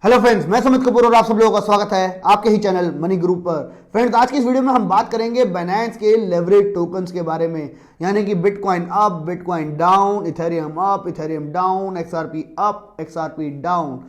Hello friends, मैं सुमित कपूर और आप सब लोगों का स्वागत है आपके ही चैनल मनी ग्रुप पर। फ्रेंड्स, आज की इस वीडियो में हम बात करेंगे बाइनेंस के लेवरेज टोकन्स के बारे में, यानी कि bitcoin up, bitcoin down, Ethereum up, Ethereum down, XRP up, XRP down.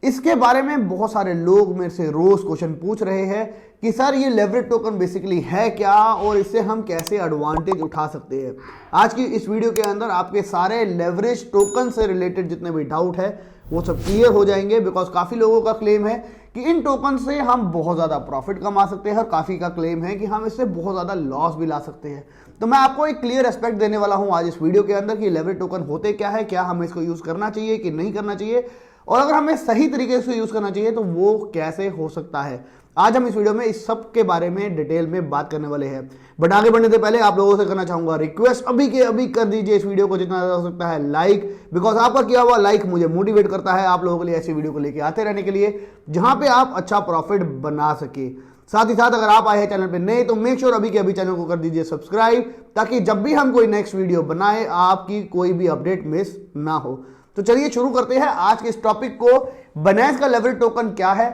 इसके बारे में बहुत सारे लोग मेरे से रोज क्वेश्चन पूछ रहे हैं कि सर ये लेवरेज टोकन बेसिकली है क्या और इससे हम कैसे एडवांटेज उठा सकते हैं। आज की इस वीडियो के अंदर आपके सारे लेवरेज टोकन से रिलेटेड जितने भी डाउट है वो सब क्लियर हो जाएंगे, बिकॉज काफी लोगों का क्लेम है कि इन टोकन से हम बहुत ज्यादा प्रॉफिट कमा सकते हैं और काफी का क्लेम है कि हम इससे बहुत ज्यादा लॉस भी ला सकते हैं। तो मैं आपको एक क्लियर एस्पेक्ट देने वाला हूं आज इस वीडियो के अंदर कि लेवरेज टोकन होते क्या है, क्या हमें इसको यूज करना चाहिए कि नहीं करना चाहिए, और अगर हमें सही तरीके से यूज करना चाहिए तो वो कैसे हो सकता है। आज हम इस वीडियो में इस सब के बारे में डिटेल में बात करने वाले हैं। बट आगे बढ़ने से पहले आप लोगों से करना चाहूंगा रिक्वेस्ट, अभी के अभी कर दीजिए इस वीडियो को जितना ज्यादा हो सकता है लाइक, बिकॉज आपका किया हुआ लाइक मुझे मोटिवेट करता है आप लोगों के लिए ऐसी वीडियो को लेकर आते रहने के लिए जहां पे आप अच्छा प्रॉफिट बना सके। साथ ही साथ अगर आप आए हैं चैनल पे नए तो मेक श्योर अभी के अभी चैनल को कर दीजिए सब्सक्राइब, ताकि जब भी हम कोई नेक्स्ट वीडियो बनाए आपकी कोई भी अपडेट मिस ना हो। तो चलिए शुरू करते हैं आज के इस टॉपिक को। बाइनेंस का लेवरेज टोकन क्या है,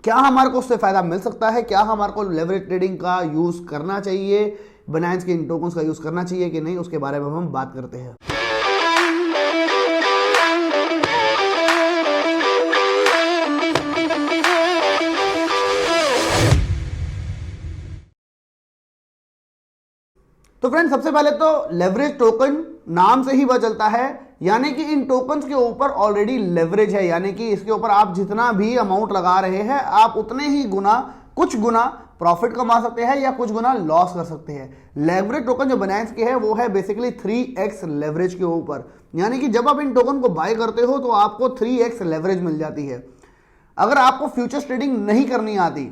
क्या हमारे को उससे फायदा मिल सकता है, क्या हमारे को लेवरेज ट्रेडिंग का यूज करना चाहिए, बाइनेंस के इन टोकन्स का यूज करना चाहिए कि नहीं, उसके बारे में हम बात करते हैं। तो फ्रेंड, सबसे पहले तो लेवरेज टोकन नाम से ही पता चलता है, यानी कि इन टोकन्स के ऊपर ऑलरेडी लेवरेज है, यानी कि इसके ऊपर आप जितना भी अमाउंट लगा रहे हैं आप उतने ही गुना, कुछ गुना प्रॉफिट कमा सकते हैं या कुछ गुना लॉस कर सकते हैं। लेवरेज टोकन जो बाइनेंस के है वो है बेसिकली 3x लेवरेज के ऊपर, यानी कि जब आप इन टोकन को बाय करते हो तो आपको 3x लेवरेज मिल जाती है। अगर आपको फ्यूचर्स ट्रेडिंग नहीं करनी आती,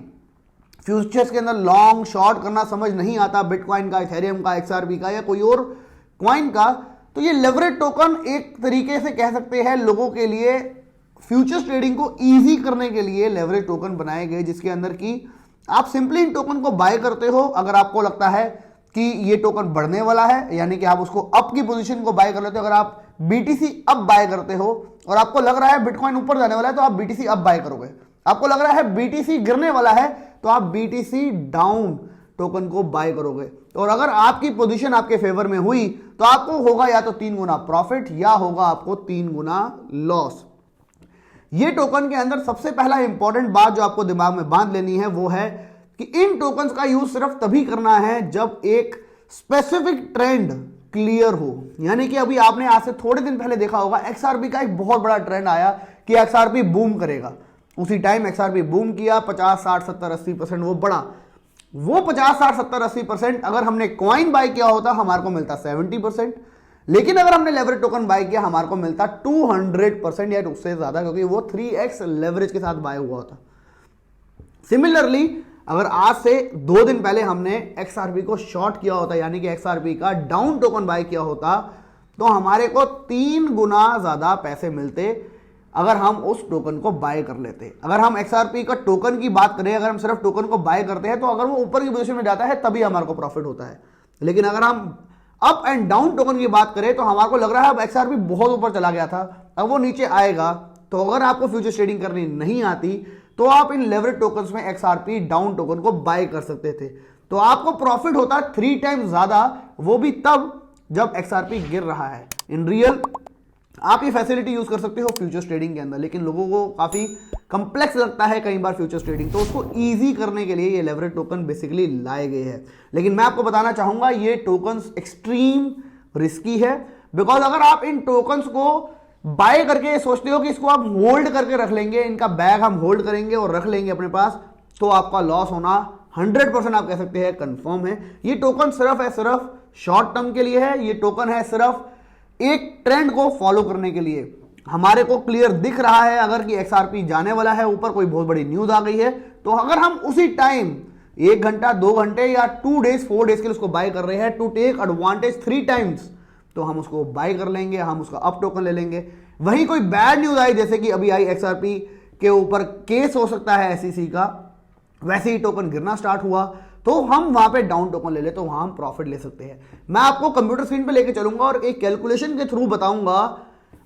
फ्यूचर्स के अंदर लॉन्ग शॉर्ट करना समझ नहीं आता, बिटकॉइन का, इथेरियम का, एक्सआरपी का या कोई और क्वाइन का, तो ये लेवरेज टोकन एक तरीके से कह सकते हैं लोगों के लिए फ्यूचर्स ट्रेडिंग को इजी करने के लिए लेवरेज टोकन बनाए गए, जिसके अंदर कि आप सिंपली इन टोकन को बाय करते हो। अगर आपको लगता है कि ये टोकन बढ़ने वाला है, यानी कि आप उसको अप की पोजीशन को बाय कर लेते हो। अगर आप बीटीसी अप बाय करते हो और आपको लग रहा है बिटकॉइन ऊपर जाने वाला है तो आप बीटीसी अप बाय करोगे। आपको लग रहा है बीटीसी गिरने वाला है तो आप बीटीसी डाउन टोकन को बाय करोगे। और अगर आपकी पोजीशन आपके फेवर में हुई तो आपको होगा या तो 3 गुना प्रॉफिट या होगा आपको 3 गुना लॉस। ये टोकन के अंदर सबसे पहला इंपॉर्टेंट बात जो आपको दिमाग में बांध लेनी है वो है कि इन टोकन्स का यूज सिर्फ तभी करना है जब एक स्पेसिफिक ट्रेंड क्लियर हो। यानी कि अभी आपने आज से थोड़े दिन पहले देखा होगा एक्सआरपी का एक बहुत बड़ा ट्रेंड आया कि एक्सआरपी बूम करेगा। उसी टाइम एक्सआरपी बूम किया, 50, 60, 70, 80% वो बढ़ा। वो 50, 60, 70, 80% अगर हमने कॉइन बाय किया होता हमारे को मिलता 70%, लेकिन अगर हमने लेवरेज टोकन बाय किया हमारे को मिलता 200% या उससे ज्यादा, क्योंकि वो 3x लेवरेज के साथ बाय हुआ होता। सिमिलरली अगर आज से 2 दिन पहले हमने एक्सआरपी को शॉर्ट किया होता, यानी कि एक्सआरपी का डाउन टोकन बाय किया होता, तो हमारे को 3 गुना ज्यादा पैसे मिलते अगर हम उस टोकन को बाय कर लेते। अगर हम एक्सआरपी का टोकन की बात करें, अगर हम सिर्फ टोकन को बाय करते हैं तो अगर वो ऊपर की पोजीशन में जाता है तभी हमारे को प्रॉफिट होता है। लेकिन अगर हम अप एंड डाउन टोकन की बात करें तो हमारे को लग रहा है अब एक्सआरपी बहुत ऊपर चला गया था, अब वो नीचे आएगा, तो अगर आपको फ्यूचर ट्रेडिंग करनी नहीं आती तो आप इन लेवरेज टोकन्स में एक्सआरपी डाउन टोकन को बाय कर सकते थे। तो आपको प्रॉफिट होता 3 टाइम्स ज्यादा, वो भी तब जब एक्सआरपी गिर रहा है। इन रियल आप ये फैसिलिटी यूज कर सकते हो फ्यूचर्स ट्रेडिंग के अंदर, लेकिन लोगों को काफी कंप्लेक्स लगता है कई बार फ्यूचर्स ट्रेडिंग, तो उसको इजी करने के लिए ये लेवरेज टोकन बेसिकली लाए गए हैं। लेकिन मैं आपको बताना चाहूंगा ये टोकन्स एक्सट्रीम रिस्की है, बिकॉज अगर आप इन टोकन्स को बाय करके सोचते हो कि इसको आप होल्ड करके रख लेंगे, इनका बैग हम होल्ड करेंगे और रख लेंगे अपने पास, तो आपका लॉस होना 100% आप कह सकते हैं कंफर्म है। ये टोकन सिर्फ है सिर्फ शॉर्ट टर्म के लिए है, ये टोकन है सिर्फ एक ट्रेंड को फॉलो करने के लिए। हमारे को क्लियर दिख रहा है अगर कि एक्सआरपी जाने वाला है ऊपर, कोई बहुत बड़ी न्यूज आ गई है, तो अगर हम उसी टाइम 1 घंटा 2 घंटे या 2 डेज 4 डेज के लिए उसको बाय कर रहे हैं टू टेक एडवांटेज 3 टाइम्स, तो हम उसको बाय कर लेंगे, हम उसका अप टोकन ले लेंगे। वहीं कोई बैड न्यूज आई, जैसे कि अभी आई एक्सआरपी के ऊपर केस हो सकता है एसईसी का, वैसे ही टोकन गिरना स्टार्ट हुआ तो हम वहां पे डाउन टोकन ले ले तो वहां हम प्रॉफिट ले सकते हैं। मैं आपको कंप्यूटर स्क्रीन पे लेके चलूंगा और एक कैलकुलेशन के थ्रू बताऊंगा,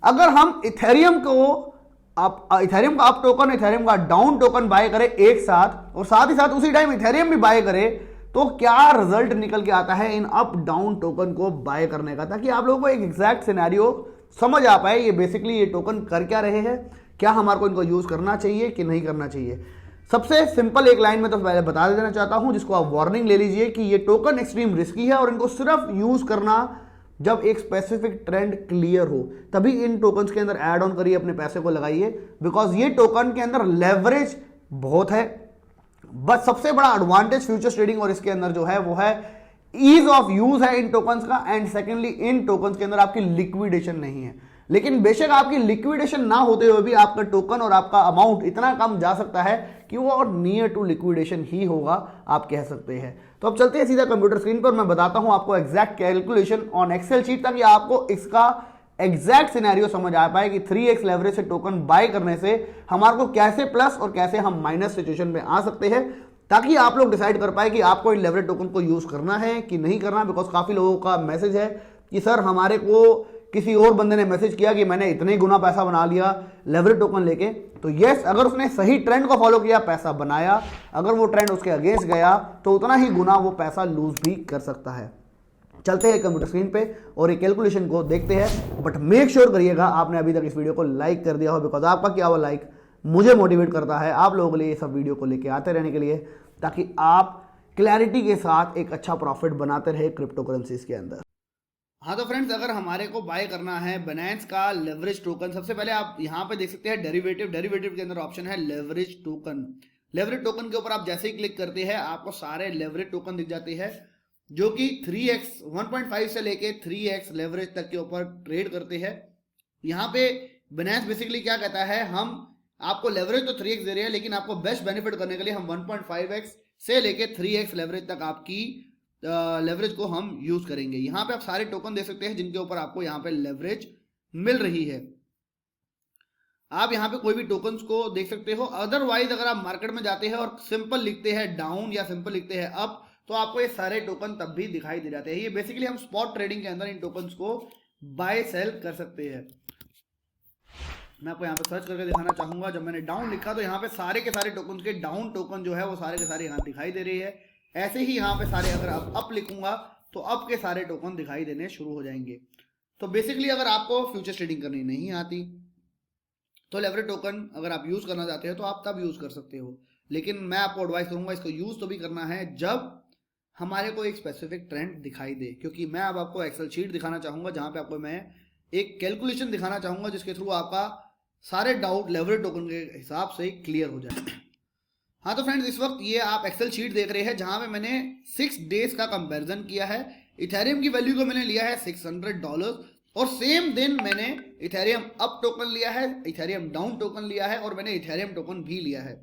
अगर हम इथेरियम को आप इथेरियम का अप टोकन, इथेरियम का डाउन टोकन बाय करें एक साथ, और साथ ही साथ उसी टाइम इथेरियम भी बाय करें, तो क्या रिजल्ट निकल के आता है इन अप डाउन टोकन को बाय करने का, ताकि आप लोगों को एक एग्जैक्ट सिनेरियो समझ आ पाए ये बेसिकली ये टोकन कर क्या रहे हैं, क्या हमारे को इनको यूज करना चाहिए कि नहीं करना चाहिए। सबसे सिंपल एक लाइन में तो पहले बता देना चाहता हूं, जिसको आप वार्निंग ले लीजिए कि ये टोकन एक्सट्रीम रिस्की है और इनको सिर्फ यूज करना जब एक स्पेसिफिक ट्रेंड क्लियर हो, तभी इन टोकन्स के अंदर ऐड ऑन करिए, अपने पैसे को लगाइए, बिकॉज ये टोकन के अंदर लेवरेज बहुत है। बस सबसे बड़ा एडवांटेज फ्यूचर्स ट्रेडिंग और इसके अंदर जो है वो है ईज ऑफ यूज है इन टोकन्स का, एंड सेकेंडली इन टोकन्स के अंदर आपकी लिक्विडेशन नहीं है। लेकिन बेशक आपकी लिक्विडेशन ना होते हुए भी आपका टोकन और आपका अमाउंट इतना कम जा सकता है कि वो और नियर टू लिक्विडेशन ही होगा, आप कह सकते हैं। तो अब चलते हैं सीधा कंप्यूटर स्क्रीन पर, मैं बताता हूं आपको exact calculation on Excel sheet, ताकि आपको इसका एग्जैक्ट सिनेरियो समझ आ पाए कि 3x लेवरेज से टोकन बाय करने से हमारे को कैसे प्लस और कैसे हम माइनस सिचुएशन में आ सकते हैं, ताकि आप लोग डिसाइड कर पाए कि आपको इन लेवरेज टोकन को यूज करना है कि नहीं करना। बिकॉज काफी लोगों का मैसेज है कि सर हमारे को किसी और बंदे ने मैसेज किया कि मैंने इतने गुना पैसा बना लिया लेवरेज टोकन लेके। तो यस, अगर उसने सही ट्रेंड को फॉलो किया, पैसा बनाया, अगर वो ट्रेंड उसके अगेंस्ट गया तो उतना ही गुना वो पैसा लूज भी कर सकता है। चलते हैं कंप्यूटर स्क्रीन पे और एक कैलकुलेशन को देखते हैं, बट मेक श्योर करिएगा आपने अभी तक इस वीडियो को लाइक कर दिया हो, बिकॉज आपका किया हुआ लाइक मुझे मोटिवेट करता है आप लोगों के लिए ये सब वीडियो को लेके आते रहने के लिए, ताकि आप क्लैरिटी के साथ एक अच्छा प्रॉफिट बनाते रहे क्रिप्टो करेंसीज के अंदर। हाँ तो फ्रेंड्स, अगर हमारे को बाय करना है बाइनेंस का लेवरेज टोकन, सबसे पहले आप यहाँ पे देख सकते हैं डेरिवेटिव के अंदर ऑप्शन है लेवरेज टोकन। लेवरेज टोकन के ऊपर आप जैसे ही क्लिक करते हैं आपको सारे लेवरेज टोकन दिख जाते हैं, जो कि 3x 1.5 से लेके 3x लेवरेज तक के ऊपर ट्रेड करते हैं। यहाँ पे बाइनेंस बेसिकली क्या कहता है, हम आपको लेवरेज तो 3x दे रहे हैं, लेकिन आपको बेस्ट बेनिफिट करने के लिए हम 1.5x से लेके 3x लेवरेज तक आपकी लेवरेज को हम यूज करेंगे। यहां पे आप सारे टोकन दे सकते हैं जिनके ऊपर आपको यहां पे लेवरेज मिल रही है। आप यहां पे कोई भी टोकन्स को देख सकते हो। अदरवाइज अगर आप मार्केट में जाते हैं और सिंपल लिखते हैं डाउन या सिंपल लिखते हैं अप, तो आपको ये सारे टोकन तब भी दिखाई दे जाते हैं। ये बेसिकली हम स्पॉट ट्रेडिंग के अंदर इन टोकन्स को बाय सेल कर सकते हैं। मैं आपको यहाँ पे सर्च करके दिखाना चाहूंगा। जब मैंने डाउन लिखा तो यहाँ पे सारे के सारे टोकन के डाउन टोकन जो है वो सारे के सारे यहाँ दिखाई दे रही है। ऐसे ही यहाँ पे सारे, अगर आप अप लिखूंगा तो अप के सारे टोकन दिखाई देने शुरू हो जाएंगे। तो बेसिकली अगर आपको फ्यूचर ट्रेडिंग करनी नहीं आती तो लेवरेज टोकन अगर आप यूज करना चाहते हो तो आप तब यूज कर सकते हो, लेकिन मैं आपको एडवाइस करूंगा इसको यूज तो भी करना है जब हमारे को एक स्पेसिफिक ट्रेंड दिखाई दे। क्योंकि मैं अब आपको एक्सेल शीट दिखाना चाहूंगा जहां पे आपको मैं एक कैलकुलेशन दिखाना चाहूंगा जिसके थ्रू आपका सारे डाउट लेवरेज टोकन के हिसाब से क्लियर हो जाए। हाँ तो फ्रेंड्स, इस वक्त ये आप एक्सेल शीट देख रहे हैं जहां पे मैंने 6 डेज का कंपैरिजन किया है। इथेरियम की वैल्यू को मैंने लिया है $600 और सेम दिन मैंने इथेरियम अप टोकन लिया है, इथेरियम डाउन टोकन लिया है और मैंने इथेरियम टोकन भी लिया है।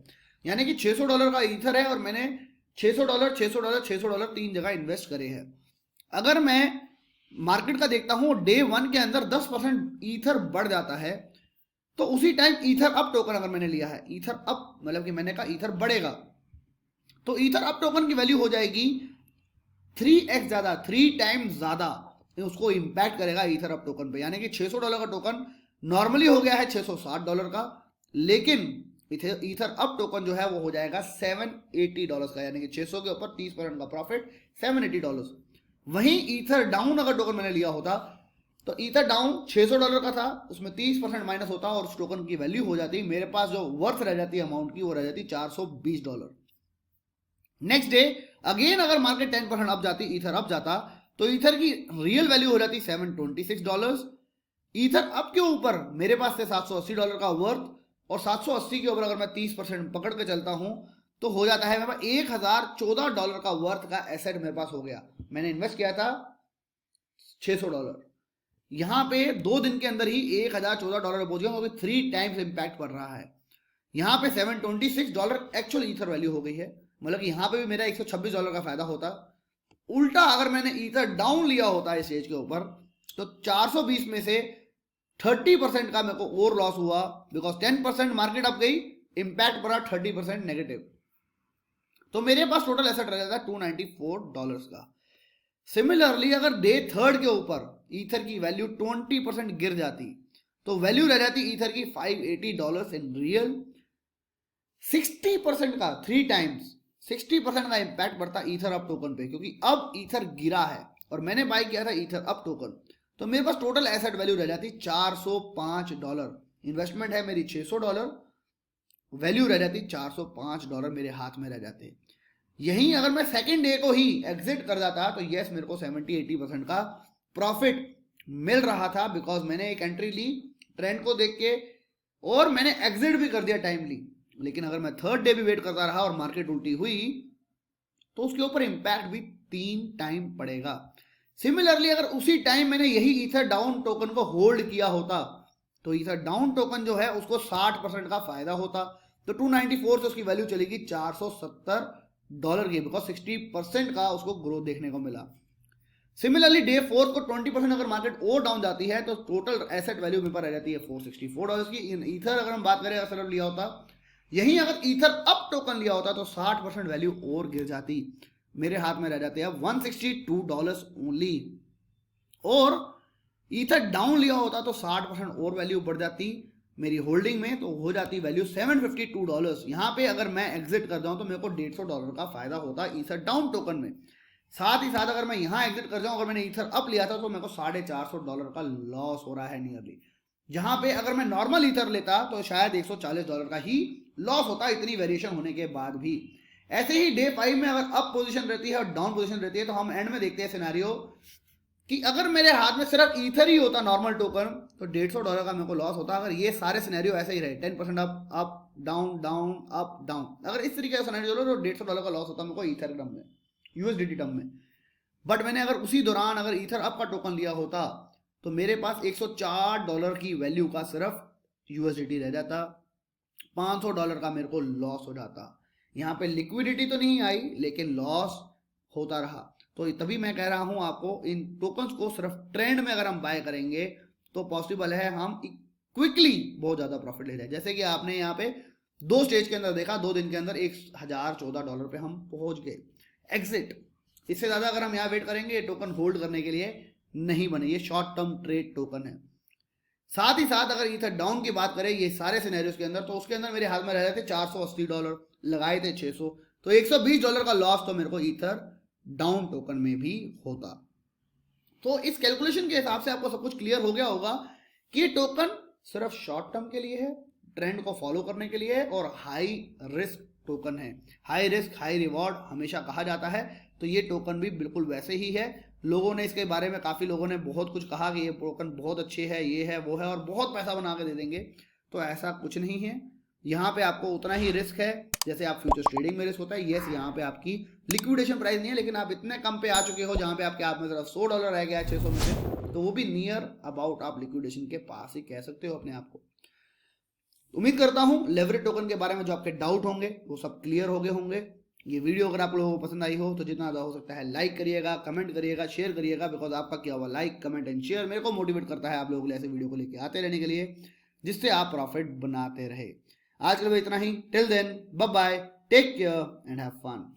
यानी कि $600 का ईथर है और मैंने $600 $600 $600 तीन जगह इन्वेस्ट करे हैं। अगर मैं मार्केट का देखता हूं डे 1 के अंदर 10% ईथर बढ़ जाता है, तो उसी टाइम ईथर अप टोकन अगर मैंने लिया है, ईथर अप मतलब कि मैंने कहा ईथर बढ़ेगा, तो ईथर अप टोकन की वैल्यू हो जाएगी 3x ज्यादा, 3 टाइम्स ज्यादा उसको इंपैक्ट करेगा ईथर अप टोकन पे। यानी कि $600 का टोकन नॉर्मली हो गया है $660 का, लेकिन ईथर अप टोकन जो है वो हो जाएगा $780 का, यानी कि 600 के ऊपर 30% का प्रॉफिट, $780। वहीं ईथर डाउन अगर टोकन मैंने लिया होता तो ईथर डाउन $600 का था, उसमें 30% माइनस होता और उस टोकन की वैल्यू हो जाती, मेरे पास जो वर्थ रह जाती अमाउंट की वो रह जाती $420। नेक्स्ट डे अगेन अगर मार्केट 10% अप जाती, ईथर अप जाता, तो ईथर की रियल वैल्यू हो जाती $726। ईथर अप के ऊपर मेरे पास थे $780 का वर्थ, और 780 के ऊपर अगर मैं 30% पकड़ के चलता हूं तो हो जाता है मेरे पास $1014 का वर्थ का एसेट मेरे पास हो गया। मैंने इन्वेस्ट किया था $600, यहां पे 2 दिन के अंदर ही $1014 पहुंच गया, क्योंकि 3 टाइम्स इंपैक्ट पड़ रहा है। यहां पे $726 एक्चुअल ईथर वैल्यू हो गई है, मतलब कि यहां पे भी मेरा $126 का फायदा होता। उल्टा अगर मैंने ईथर डाउन लिया होता इस स्टेज के ऊपर तो 420 में से 30% का मेरे को और लॉस हुआ, बिकॉज 10% मार्केट अप गई, इंपैक्ट पड़ा 30% नेगेटिव, तो मेरे पास टोटल एसेट रह जाता है $294 का। सिमिलरली अगर डे 3 के ऊपर ईथर की वैल्यू 20% गिर जाती, तो वैल्यू रह जाती ईथर की $580 इन रियल। 60% का 3 टाइम्स 60% का इंपैक्ट पड़ता ईथर अप टोकन पे, क्योंकि अब ईथर गिरा है और मैंने बाय किया था ईथर अप टोकन। तो मेरे पास टोटल एसेट वैल्यू रह जाती $405। इन्वेस्टमेंट है मेरी $600, वैल्यू रह जाती $405 मेरे हाथ में रह जाते। यहीं अगर मैं सेकेंड डे को ही एग्जिट कर जाता तो यस मेरे को 70-80% का प्रॉफिट मिल रहा था, बिकॉज मैंने एक एंट्री ली ट्रेंड को देख के और मैंने एग्जिट भी कर दिया टाइमली। लेकिन अगर मैं थर्ड डे भी वेट करता रहा और मार्केट उल्टी हुई तो उसके ऊपर इंपैक्ट भी 3 टाइम पड़ेगा। सिमिलरली अगर उसी टाइम मैंने यही ईथर डाउन टोकन को होल्ड किया होता तो ईथर डाउन टोकन जो है उसको 60% का फायदा होता, तो 294 से उसकी वैल्यू चलेगी $470 की, बिकॉज 60% का उसको ग्रोथ देखने को मिला। सिमिलरली डे 4 को 20% अगर मार्केट और डाउन जाती है तो टोटल एसेट वैल्यू मेरे पास रह जाती है $464 की। ईथर अगर हम बात करें अगर लिया होता, यहीं अगर ईथर अप टोकन लिया होता तो 60% वैल्यू और गिर जाती, मेरे हाथ में रह जाते हैं $162 ओनली। और ईथर डाउन लिया होता तो 60% और वैल्यू बढ़ जाती मेरी होल्डिंग में, तो हो जाती वैल्यू $752। यहाँ पे अगर मैं एग्जिट कर जाऊं तो मेरे को $150 का फायदा होता ईथर डाउन टोकन में। साथ ही साथ अगर मैं यहाँ एग्जिट कर जाऊं, अगर मैंने ईथर अप लिया था तो मेरे को $450 का लॉस हो रहा है नियरली। जहां पे अगर मैं नॉर्मल ईथर लेता तो शायद $140 का ही लॉस होता, इतनी वेरिएशन होने के बाद भी। ऐसे ही डे 5 में अगर अप पोजीशन रहती है और डाउन पोजीशन रहती है तो हम एंड में देखते हैं सिनेरियो कि अगर मेरे हाथ में सिर्फ ईथर ही होता नॉर्मल टोकन तो $150 का मेरे को लॉस होता। अगर ये सारे सिनेरियो ऐसे ही रहे 10% up up down down up down, अगर इस तरीके का सिनेरियो चलो तो $150 का लॉस होता मेरे को ईथर टर्म में, यूएसडीटी टर्म में। बट मैंने अगर उसी दौरान अगर ईथर अप का टोकन लिया होता तो मेरे पास $104 की वैल्यू का सिर्फ यूएसडीटी रह जाता, $500 का मेरे को लॉस हो जाता। यहाँ पे लिक्विडिटी तो नहीं आई लेकिन लॉस होता रहा। तो तभी मैं कह रहा हूं आपको इन टोकन्स को सिर्फ ट्रेंड में अगर हम बाय करेंगे तो पॉसिबल है हम क्विकली बहुत ज्यादा प्रॉफिट ले जाए। जैसे कि आपने यहाँ पे 2 स्टेज के अंदर देखा, 2 दिन के अंदर $1014 पे हम पहुंच गए एग्जिट। इससे ज्यादा अगर हम यहाँ वेट करेंगे ये टोकन होल्ड करने के लिए नहीं बने, ये शॉर्ट टर्म ट्रेड टोकन है। साथ ही साथ अगर ईथर डाउन की बात करें ये सारे सिनेरियोस के अंदर, तो उसके अंदर मेरे हाथ में रह रहे थे $480, लगाए थे 600, तो $120 का लॉस तो मेरे को ईथर डाउन टोकन में भी होता। तो इस कैलकुलेशन के हिसाब से आपको सब कुछ क्लियर हो गया होगा कि ये टोकन सिर्फ शॉर्ट टर्म के लिए है, ट्रेंड को फॉलो करने के लिए है और हाई रिस्क टोकन है। हाई रिस्क हाई रिवॉर्ड हमेशा कहा जाता है, तो ये टोकन भी बिल्कुल वैसे ही है। लोगों ने इसके बारे में काफी लोगों ने बहुत कुछ कहा कि ये टोकन बहुत अच्छे है, ये है वो है और बहुत पैसा बना के दे देंगे, तो ऐसा कुछ नहीं है। यहाँ पे आपको उतना ही रिस्क है जैसे आप फ्यूचर्स ट्रेडिंग में रिस्क होता है। यस यहाँ पे आपकी लिक्विडेशन प्राइस नहीं है, लेकिन आप इतने कम पे आ चुके हो जहाँ पे आपके हाथ में सिर्फ $100 रह गया है 600 में से, तो वो भी नियर अबाउट आप लिक्विडेशन के पास ही कह सकते हो अपने आप को। उम्मीद करता हूँ लेवरेज टोकन के बारे में जो आपके डाउट होंगे वो सब क्लियर हो गए होंगे। ये वीडियो अगर आप लोगों को पसंद आई हो तो जितना ज़्यादा हो सकता है लाइक करिएगा, कमेंट करिएगा, शेयर करिएगा, बिकॉज आपका क्या हुआ लाइक कमेंट एंड शेयर मेरे को मोटिवेट करता है आप लोगों के लिए ऐसे वीडियो को लेके आते रहने के लिए, जिससे आप प्रॉफिट बनाते रहे। आज के लिए इतना ही, till then bye bye, take care and have fun.